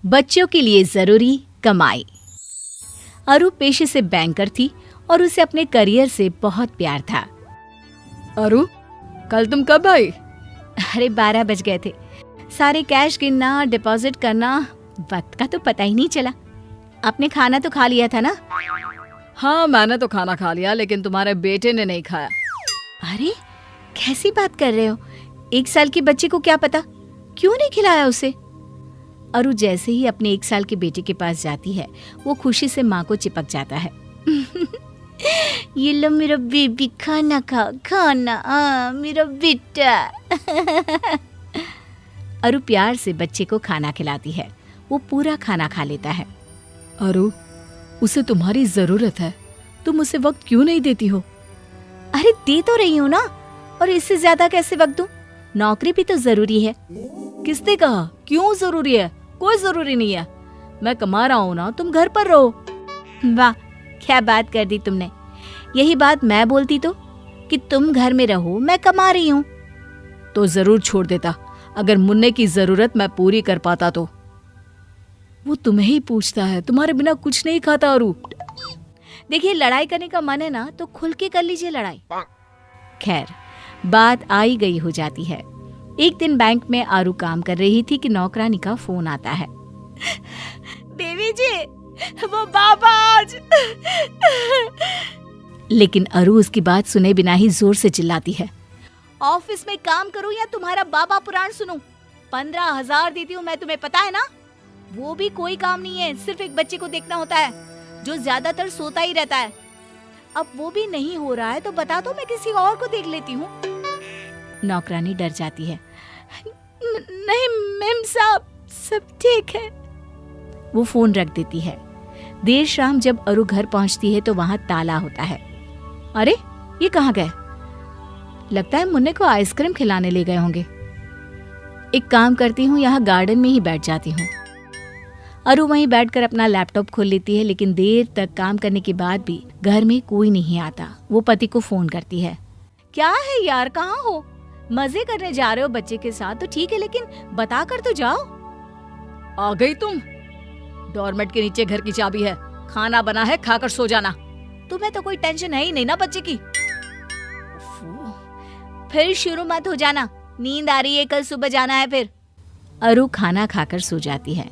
बच्चों के लिए जरूरी कमाई। अरु पेशे से बैंकर थी और उसे अपने करियर से बहुत प्यार था। अरु, कल तुम कब आई? अरे 12 बज गए थे। सारे कैश गिनना, डिपॉजिट करना, वक्त का तो पता ही नहीं चला। आपने खाना तो खा लिया था ना? हाँ, मैंने तो खाना खा लिया, लेकिन तुम्हारे बेटे ने नहीं खाया। अरे कैसी बात कर रहे हो? 1 साल के बच्चे को क्या पता, क्यों नहीं खिलाया उसे? अरु जैसे ही अपने 1 साल के बेटे के पास जाती है, वो खुशी से माँ को चिपक जाता है। ये लो मेरा बेबी, खाना खा, खाना, मेरा बेटा। अरु प्यार से बच्चे को खाना खिलाती है। वो पूरा खाना खा लेता है। अरु, उसे तुम्हारी जरूरत है, तुम उसे वक्त क्यों नहीं देती हो? अरे दे तो रही हूँ ना, और इससे ज्यादा कैसे वक्त दूं? नौकरी भी तो जरूरी है। किसने कहा क्यों जरूरी है? कोई जरूरी नहीं है। मैं कमा रहा हूँ ना, तुम घर पर रहो। वाह, क्या बात कर दी तुमने। यही बात मैं बोलती तो, कि तुम घर में रहो, मैं कमा रही हूँ। तो जरूर छोड़ देता, अगर मुन्ने की जरूरत मैं पूरी कर पाता तो। वो तुम्हें ही पूछता है, तुम्हारे बिना कुछ नहीं खाता। अरु देखिए, लड़ाई करने का मन है ना तो खुल के कर लीजिए लड़ाई। खैर, बात आई गई हो जाती है। एक दिन बैंक में आरू काम कर रही थी कि नौकरानी का फोन आता है। देवी जी, वो बाबा आज। लेकिन अरु उसकी बात सुने बिना ही जोर से चिल्लाती है, ऑफिस में काम करूं या तुम्हारा बाबा पुराण सुनूं? 15,000 देती हूँ मैं तुम्हें, पता है ना? वो भी कोई काम नहीं है, सिर्फ एक बच्चे को देखना होता है जो ज्यादातर सोता ही रहता है। अब वो भी नहीं हो रहा है तो बता दो, मैं किसी और को देख लेती हूँ। नौकरानी डर जाती है। नहीं मैम साहब, सब ठीक है। वो फोन रख देती है। देर शाम जब अरु घर पहुंचती है तो वहां ताला होता है। अरे ये कहाँ गए? लगता है मुन्ने को आइसक्रीम खिलाने ले गए होंगे। एक काम करती हूँ, यहाँ गार्डन में ही बैठ जाती हूँ। अरु वहीं बैठकर अपना लैपटॉप खोल लेती है, लेकिन देर तक काम करने के बाद भी घर में कोई नहीं आता। वो पति को फोन करती है। क्या है यार, कहाँ हो? मजे करने जा रहे हो बच्चे के साथ तो ठीक है, लेकिन बता कर तो जाओ। आ गई तुम? डोरमेट के नीचे घर की चाबी है, खाना बना है, खाकर सो जाना। तुम्हें तो कोई टेंशन है ही नहीं ना बच्चे की। फिर शुरू मत हो जाना, नींद आ रही है, कल सुबह जाना है फिर। अरु खाना खाकर सो जाती है।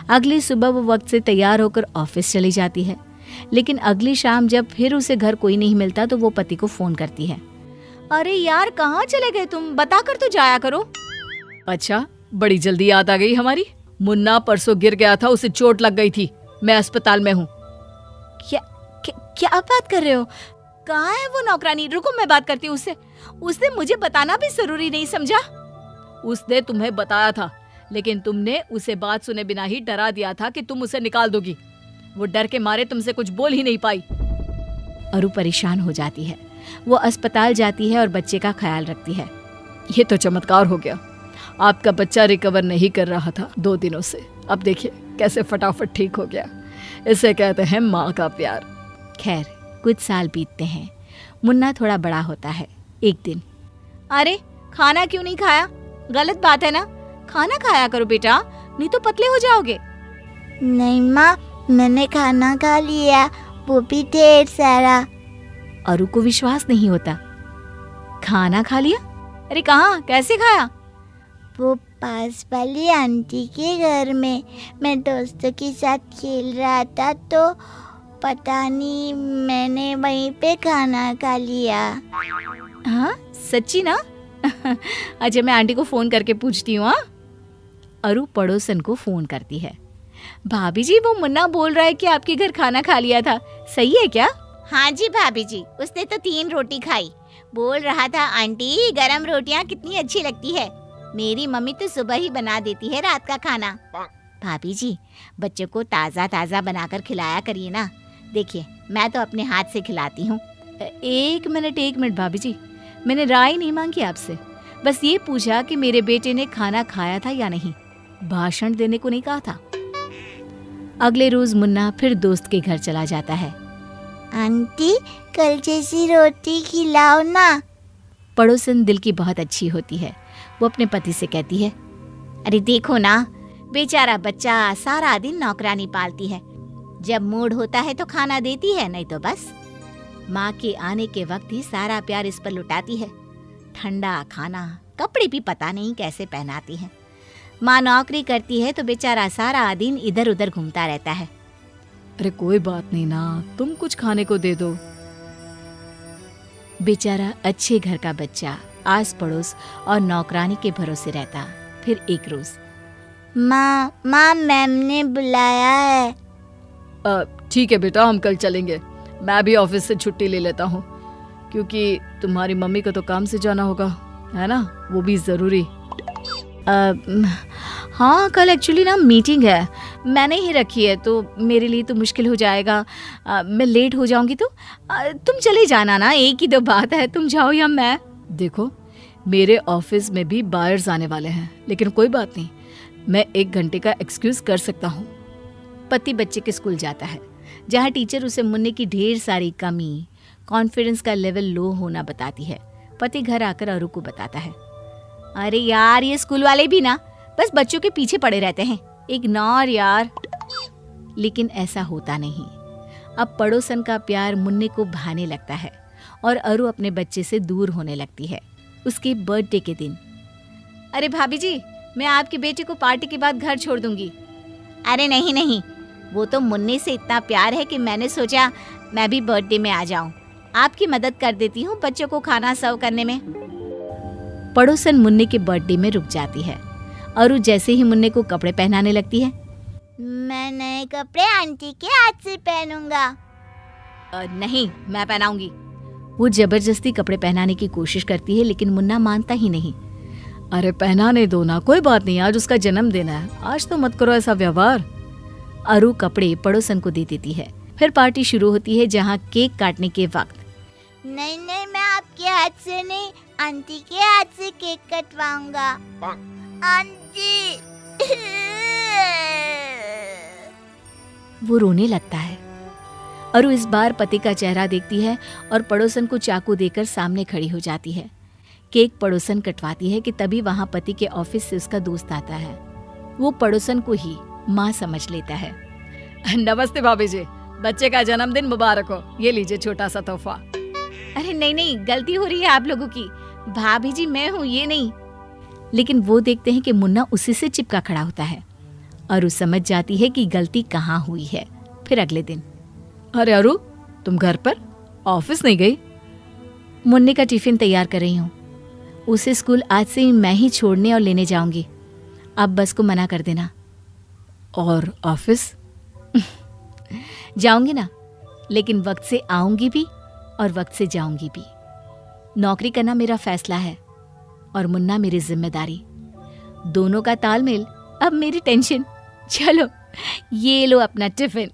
अगली सुबह वो वक्त से तैयार होकर ऑफिस चली जाती है, लेकिन अगली शाम जब फिर उसे घर कोई नहीं मिलता तो वो पति को फोन करती है। अरे यार, कहाँ चले गए तुम? बता कर तो जाया करो। अच्छा, बड़ी जल्दी याद आ गई हमारी। मुन्ना परसों गिर गया था, उसे चोट लग गई थी, मैं अस्पताल में हूँ। क्या बात कर रहे हो? कहाँ है वो नौकरानी? रुको, मैं बात करती हूँ उससे। उसने मुझे बताना भी जरूरी नहीं समझा? उसने तुम्हें बताया था, लेकिन तुमने उसे बात सुने बिना ही डरा दिया था कि तुम उसे निकाल दोगी। वो डर के मारे तुमसे कुछ बोल ही नहीं पाई। अरु परेशान हो जाती है। वो अस्पताल जाती है और बच्चे का ख्याल रखती है। ये तो चमत्कार हो गया, आपका बच्चा रिकवर नहीं कर रहा था 2 दिनों से, अब देखिए कैसे फटाफट ठीक हो गया। इसे कहते हैं माँ का प्यार। खैर, कुछ साल बीतते हैं। मुन्ना थोड़ा बड़ा होता है। एक दिन, अरे खाना क्यों नहीं खाया? गलत बात है ना, खाना खाया करो बेटा, नहीं तो पतले हो जाओगे। नहीं माँ, मैंने खाना खा लिया, वो भी ढेर सारा। अरु को विश्वास नहीं होता। खाना खा लिया? अरे कहाँ, कैसे खाया? वो पास वाली आंटी के घर में, मैं दोस्तों के साथ खेल रहा था तो पता नहीं, मैंने वहीं पे खाना खा लिया। हाँ सच्ची ना? अच्छा, मैं आंटी को फोन करके पूछती हूँ। अरु पड़ोसन को फोन करती है। भाभी जी, वो मुन्ना बोल रहा है कि आपके घर खाना खा लिया था, सही है क्या? हाँ जी भाभी जी, उसने तो 3 रोटी खाई। बोल रहा था आंटी गरम रोटियां कितनी अच्छी लगती है, मेरी मम्मी तो सुबह ही बना देती है रात का खाना। भाभी जी, बच्चों को ताज़ा ताज़ा बनाकर खिलाया करिए ना। देखिए, मैं तो अपने हाथ से खिलाती हूँ। एक मिनट भाभी जी, मैंने राय नहीं मांगी आपसे, बस ये पूछा कि मेरे बेटे ने खाना खाया था या नहीं, भाषण देने को नहीं कहा था। अगले रोज मुन्ना फिर दोस्त के घर चला जाता है। आंटी, कल जैसी रोटी खिलाओ ना। पड़ोसन दिल की बहुत अच्छी होती है। वो अपने पति से कहती है, अरे देखो ना, बेचारा बच्चा सारा दिन नौकरानी पालती है। जब मूड होता है तो खाना देती है, नहीं तो बस। माँ के आने के वक्त ही सारा प्यार इस पर लुटाती है। ठंडा खाना, कपड़े भी पता नहीं कैसे पहनाती है। माँ नौकरी करती है तो बेचारा सारा दिन इधर उधर घूमता रहता है। अरे कोई बात नहीं ना, तुम कुछ खाने को दे दो। बेचारा अच्छे घर का बच्चा आस पड़ोस और नौकरानी के भरोसे रहता। फिर एक रोज, माँ मैम ने बुलाया है। ठीक है बेटा, हम कल चलेंगे। मैं भी ऑफिस से छुट्टी ले लेता हूँ, क्योंकि तुम्हारी मम्मी को तो काम से जाना होगा, है ना, वो भी ज़रूरी। हाँ कल एक्चुअली ना मीटिंग है, मैंने ही रखी है, तो मेरे लिए तो मुश्किल हो जाएगा। मैं लेट हो जाऊंगी तो तुम चले जाना ना, एक ही तो बात है, तुम जाओ या मैं। देखो, मेरे ऑफिस में भी बायर्स आने वाले हैं, लेकिन कोई बात नहीं, मैं 1 घंटे का एक्सक्यूज कर सकता हूँ। पति बच्चे के स्कूल जाता है, जहाँ टीचर उसे मुन्ने की ढेर सारी कमी, कॉन्फिडेंस का लेवल लो होना बताती है। पति घर आकर अरु को बताता है, अरे यार ये स्कूल वाले भी ना बस बच्चों के पीछे पड़े रहते हैं, इग्नोर यार। लेकिन ऐसा होता नहीं। अब पड़ोसन का प्यार मुन्ने को भाने लगता है और अरु अपने बच्चे से दूर होने लगती है। उसके बर्थडे के दिन, अरे भाभी जी, मैं आपके बेटे को पार्टी के बाद घर छोड़ दूंगी। अरे नहीं, वो तो मुन्ने से इतना प्यार है कि मैंने सोचा मैं भी बर्थडे में आ जाऊं। आपकी मदद कर देती हूँ बच्चों को खाना सर्व करने में। पड़ोसन मुन्ने के बर्थडे में रुक जाती है। अरु जैसे ही मुन्ने को कपड़े पहनाने लगती है, मैं नए कपड़े आंटी के हाथ से पहनूंगा। नहीं, मैं पहनाऊंगी। वो जबरदस्ती कपड़े पहनाने की कोशिश करती है, लेकिन मुन्ना मानता ही नहीं। अरे पहनाने दो ना, कोई बात नहीं, आज उसका जन्मदिन है, आज तो मत करो ऐसा व्यवहार। अरु कपड़े पड़ोसन को दे देती है। फिर पार्टी शुरू होती है, जहाँ केक काटने के वक्त, नहीं, मैं आपके हाथ से नहीं, आंटी के हाथ से केक कटवाऊंगा। आंटी। वो रोने लगता है। अरु इस बार पति का चेहरा देखती है और पड़ोसन को चाकू देकर सामने खड़ी हो जाती है। केक पड़ोसन कटवाती है कि तभी वहां पति के ऑफिस से उसका दोस्त आता है। वो पड़ोसन को ही माँ समझ लेता है। नमस्ते भाभी जी, बच्चे का जन्मदिन मुबारक हो, ये लीजिए छोटा सा तोहफा। अरे नहीं, गलती हो रही है आप लोगों की, भाभी जी मैं हूँ, ये नहीं। लेकिन वो देखते हैं कि मुन्ना उसी से चिपका खड़ा होता है। अरु समझ जाती है कि गलती कहाँ हुई है। फिर अगले दिन, अरे अरु, तुम घर पर, ऑफिस नहीं गई? मुन्ने का टिफिन तैयार कर रही हूँ। उसे स्कूल आज से ही मैं ही छोड़ने और लेने जाऊंगी। आप बस को मना कर देना। और ऑफिस? जाऊंगी ना, लेकिन वक्त से आऊंगी भी और वक्त से जाऊंगी भी। नौकरी करना मेरा फैसला है और मुन्ना मेरी जिम्मेदारी। दोनों का तालमेल अब मेरी टेंशन। चलो ये लो अपना टिफिन।